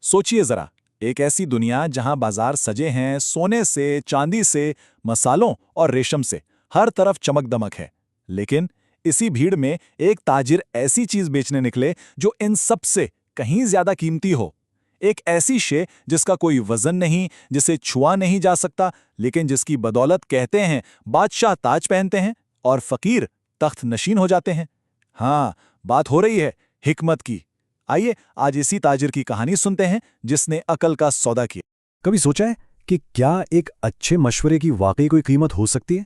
सोचिए जरा, एक ऐसी दुनिया जहां बाजार सजे हैं सोने से, चांदी से, मसालों और रेशम से, हर तरफ चमक दमक है। लेकिन इसी भीड़ में एक ताजिर ऐसी चीज बेचने निकले जो इन सब से कहीं ज्यादा कीमती हो। एक ऐसी शे जिसका कोई वजन नहीं, जिसे छुआ नहीं जा सकता, लेकिन जिसकी बदौलत कहते हैं बादशाह ताज पहनते हैं और फकीर तख्त नशीन हो जाते हैं। हाँ, बात हो रही है हिकमत की। आइए आज इसी ताजिर की कहानी सुनते हैं जिसने अकल का सौदा किया। कभी सोचा है कि क्या एक अच्छे मशवरे की वाकई कोई कीमत हो सकती है?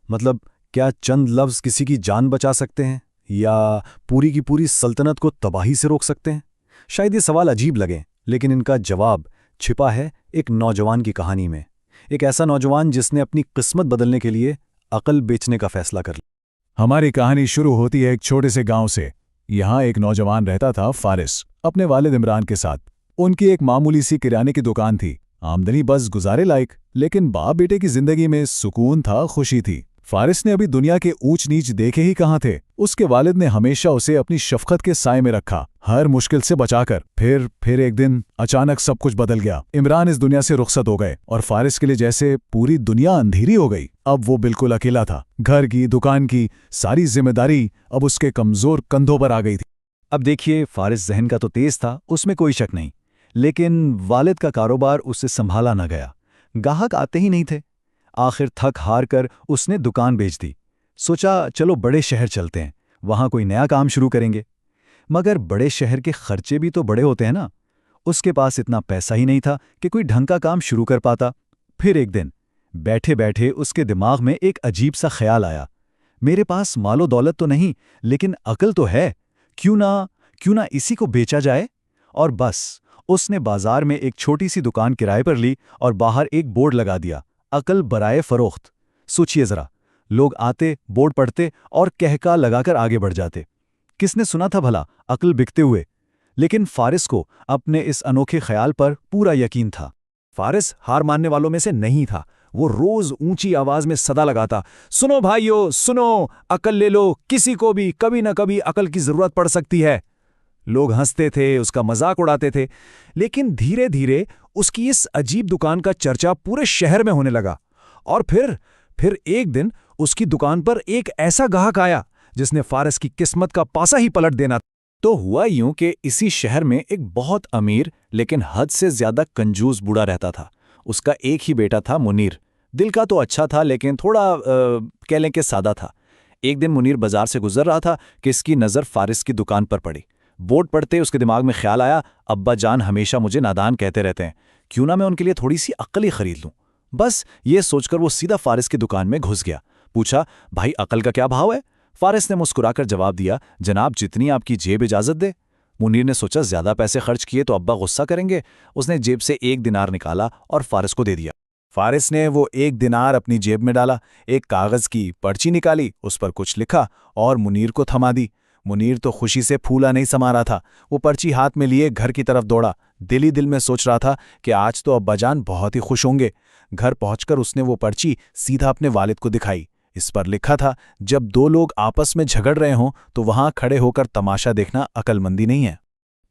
मतलब क्या चंद लफ्ज किसी की जान बचा सकते हैं या पूरी की पूरी सल्तनत को तबाही से रोक सकते हैं? शायद ये सवाल अजीब लगे, लेकिन इनका जवाब छिपा है एक नौजवान की कहानी में। एक ऐसा नौजवान जिसने अपनी किस्मत बदलने के लिए अकल बेचने का फैसला कर लिया। हमारी कहानी शुरू होती है एक छोटे से गांव से। यहाँ एक नौजवान रहता था, फारिस, अपने वालिद इमरान के साथ। उनकी एक मामूली सी किराने की दुकान थी, आमदनी बस गुजारे लायक, लेकिन बाप बेटे की जिंदगी में सुकून था, खुशी थी। फारिस ने अभी दुनिया के ऊंच नीच देखे ही कहाँ थे। उसके वालिद ने हमेशा उसे अपनी शफकत के साए में रखा, हर मुश्किल से बचाकर। फिर एक दिन अचानक सब कुछ बदल गया। इमरान इस दुनिया से रुखसत हो गए और फारिस के लिए जैसे पूरी दुनिया अंधेरी हो गई। अब वो बिल्कुल अकेला था। घर की, दुकान की सारी जिम्मेदारी अब उसके कमजोर कंधों पर आ गई थी। अब देखिए, फारिस जहन का तो तेज था, उसमें कोई शक नहीं, लेकिन वालिद का कारोबार उससे संभाला न गया। गाहक आते ही नहीं थे। आखिर थक हार कर उसने दुकान बेच दी। सोचा चलो बड़े शहर चलते हैं, वहां कोई नया काम शुरू करेंगे। मगर बड़े शहर के खर्चे भी तो बड़े होते हैं ना। उसके पास इतना पैसा ही नहीं था कि कोई ढंग का काम शुरू कर पाता। फिर एक दिन बैठे बैठे उसके दिमाग में एक अजीब सा ख्याल आया, मेरे पास मालो दौलत तो नहीं, लेकिन अकल तो है, क्यों ना इसी को बेचा जाए। और बस उसने बाजार में एक छोटी सी दुकान किराए पर ली और बाहर एक बोर्ड लगा दिया, अकल बराए फरोख्त। सोचिए जरा, लोग आते, बोर्ड पढ़ते और कहका लगाकर आगे बढ़ जाते। किसने सुना था भला अकल बिकते हुए? लेकिन फारिस को अपने इस अनोखे ख्याल पर पूरा यकीन था। फारिस हार मानने वालों में से नहीं था। वो रोज ऊंची आवाज में सदा लगाता, सुनो भाइयों सुनो, अकल ले लो, किसी को भी कभी न कभी अकल की जरूरत पड़ सकती है। लोग हंसते थे, उसका मजाक उड़ाते थे, लेकिन धीरे धीरे उसकी इस अजीब दुकान का चर्चा पूरे शहर में होने लगा। और फिर एक दिन उसकी दुकान पर एक ऐसा गाहक आया जिसने फारिस की किस्मत का पासा ही पलट देना। तो हुआ यूं कि इसी शहर में एक बहुत अमीर लेकिन हद से ज्यादा कंजूस बूढ़ा रहता था। उसका एक ही बेटा था, मुनीर। दिल का तो अच्छा था, लेकिन थोड़ा कह लें कि सादा था। एक दिन मुनीर बाजार से गुजर रहा था कि इसकी नज़र फारिस की दुकान पर पड़ी। बोर्ड पढ़ते उसके दिमाग में ख्याल आया, अब्बा जान हमेशा मुझे नादान कहते रहते हैं, क्यों ना मैं उनके लिए थोड़ी सी अक्ल ही खरीद लूं। बस ये सोचकर वो सीधा फारिस की दुकान में घुस गया। पूछा, भाई अकल का क्या भाव है? फारिस ने मुस्कुराकर जवाब दिया, जनाब जितनी आपकी जेब इजाजत दे। मुनीर ने सोचा ज्यादा पैसे खर्च किए तो अब्बा गुस्सा करेंगे। उसने जेब से 1 दिनार निकाला और फारिस को दे दिया। फारिस ने वो 1 दिनार अपनी जेब में डाला, एक कागज की पर्ची निकाली, उस पर कुछ लिखा और मुनीर को थमा दी। मुनीर तो खुशी से फूला नहीं समा रहा था। वो पर्ची हाथ में लिए घर की तरफ दौड़ा। दिल ही दिल में सोच रहा था कि आज तो अब्बाजान बहुत ही खुश होंगे। घर पहुंचकर उसने वो पर्ची सीधा अपने वालिद को दिखाई। इस पर लिखा था, जब 2 लोग आपस में झगड़ रहे हों तो वहां खड़े होकर तमाशा देखना अकलमंदी नहीं है।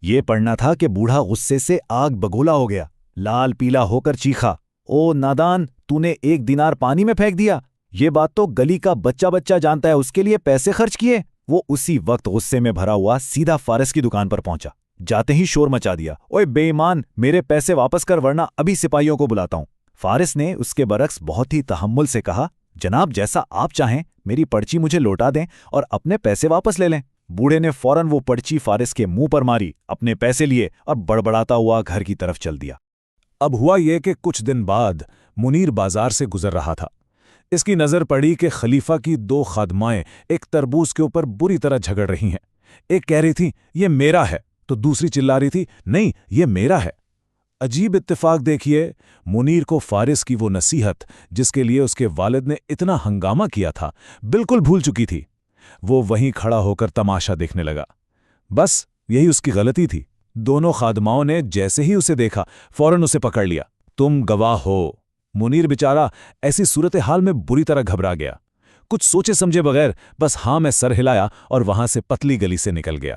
ये पढ़ना था कि बूढ़ा गुस्से से आग बगोला हो गया, लाल पीला होकर चीखा, ओ नादान, तूने 1 दिनार पानी में फेंक दिया। ये बात तो गली का बच्चा बच्चा जानता है, उसके लिए पैसे खर्च किए। वो उसी वक्त गुस्से में भरा हुआ सीधा फारिस की दुकान पर पहुंचा। जाते ही शोर मचा दिया, ओए बेईमान, मेरे पैसे वापस कर वरना अभी सिपाहियों को बुलाता हूं। फारिस ने उसके बरक्स बहुत ही तहम्मुल से कहा, जनाब जैसा आप चाहें, मेरी पर्ची मुझे लौटा दें और अपने पैसे वापस ले लें। बूढ़े ने फौरन वो पर्ची फारिस के मुंह पर मारी, अपने पैसे लिए और बड़बड़ाता हुआ घर की तरफ चल दिया। अब हुआ ये कि कुछ दिन बाद मुनीर बाजार से गुजर रहा था। इसकी नज़र पड़ी कि खलीफा की 2 खादमाएं एक तरबूज के ऊपर बुरी तरह झगड़ रही हैं। एक कह रही थी ये मेरा है, तो दूसरी चिल्ला रही थी नहीं ये मेरा है। अजीब इत्तेफाक देखिए, मुनीर को फारिस की वो नसीहत जिसके लिए उसके वालिद ने इतना हंगामा किया था बिल्कुल भूल चुकी थी। वो वहीं खड़ा होकर तमाशा देखने लगा। बस यही उसकी गलती थी। दोनों खादमाओं ने जैसे ही उसे देखा फौरन उसे पकड़ लिया। तुम गवाह हो। मुनीर बेचारा ऐसी सूरत हाल में बुरी तरह घबरा गया। कुछ सोचे समझे बगैर बस हाँ में सर हिलाया और वहां से पतली गली से निकल गया।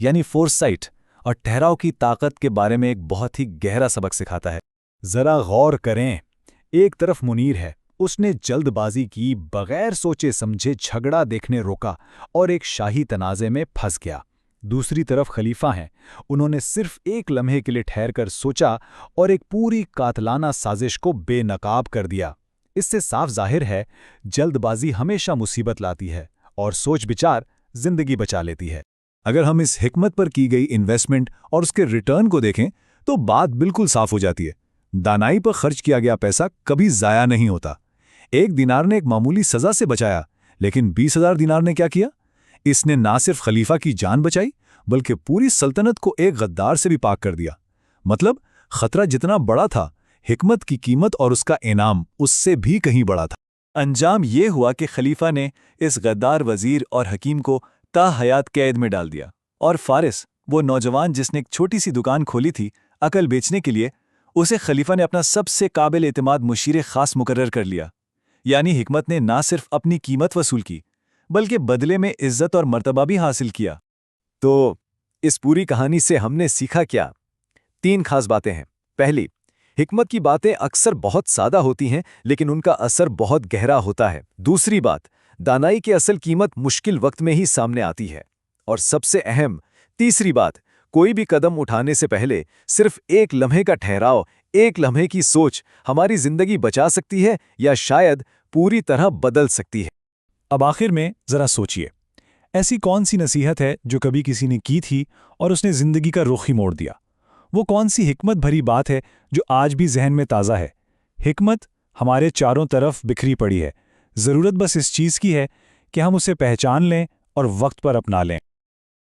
यानी फोरसाइट और ठहराव की ताकत के बारे में एक बहुत ही गहरा सबक सिखाता है। जरा गौर करें, एक तरफ मुनीर है, उसने जल्दबाजी की, बगैर सोचे समझे झगड़ा देखने रोका और एक शाही तनाज़े में फंस गया। दूसरी तरफ खलीफा हैं, उन्होंने सिर्फ एक लम्हे के लिए ठहरकर सोचा और एक पूरी कातलाना साजिश को बेनकाब कर दिया। इससे साफ जाहिर है, जल्दबाजी हमेशा मुसीबत लाती है और सोच विचार जिंदगी बचा लेती है। अगर हम इस हिकमत पर की गई इन्वेस्टमेंट और उसके रिटर्न को देखें तो बात बिल्कुल साफ हो जाती है। दानाई पर खर्च किया गया पैसा कभी ज़ाया नहीं होता। 1 दिनार ने एक मामूली सज़ा से बचाया, लेकिन 20,000 दिनार ने क्या किया? इसने ना सिर्फ खलीफा की जान बचाई, बल्कि पूरी सल्तनत को एक गद्दार से भी पाक कर दिया। मतलब खतरा जितना बड़ा था, हिकमत की कीमत और उसका इनाम उससे भी कहीं बड़ा था। अंजाम ये हुआ कि खलीफा ने इस गद्दार वजीर और हकीम को ताहयात कैद में डाल दिया, और फारिस, वो नौजवान जिसने एक छोटी सी दुकान खोली थी अकल बेचने के लिए, उसे खलीफा ने अपना सबसे काबिल एतमाद मुशीर खास मुकर्रर कर लिया। यानी हिकमत ने ना सिर्फ अपनी कीमत वसूल की, बल्कि बदले में इज्जत और मर्तबा भी हासिल किया। तो इस पूरी कहानी से हमने सीखा क्या? 3 खास बातें हैं। पहली, हिकमत की बातें अक्सर बहुत सादा होती हैं, लेकिन उनका असर बहुत गहरा होता है। दूसरी बात, दानाई की असल कीमत मुश्किल वक्त में ही सामने आती है। और सबसे अहम तीसरी बात, कोई भी कदम उठाने से पहले सिर्फ एक लम्हे का ठहराव, एक लम्हे की सोच हमारी जिंदगी बचा सकती है या शायद पूरी तरह बदल सकती है। अब आखिर में जरा सोचिए, ऐसी कौन सी नसीहत है जो कभी किसी ने की थी और उसने जिंदगी का रुख ही मोड़ दिया? वो कौन सी हिकमत भरी बात है जो आज भी जहन में ताज़ा है? हिकमत हमारे चारों तरफ बिखरी पड़ी है, ज़रूरत बस इस चीज़ की है कि हम उसे पहचान लें और वक्त पर अपना लें।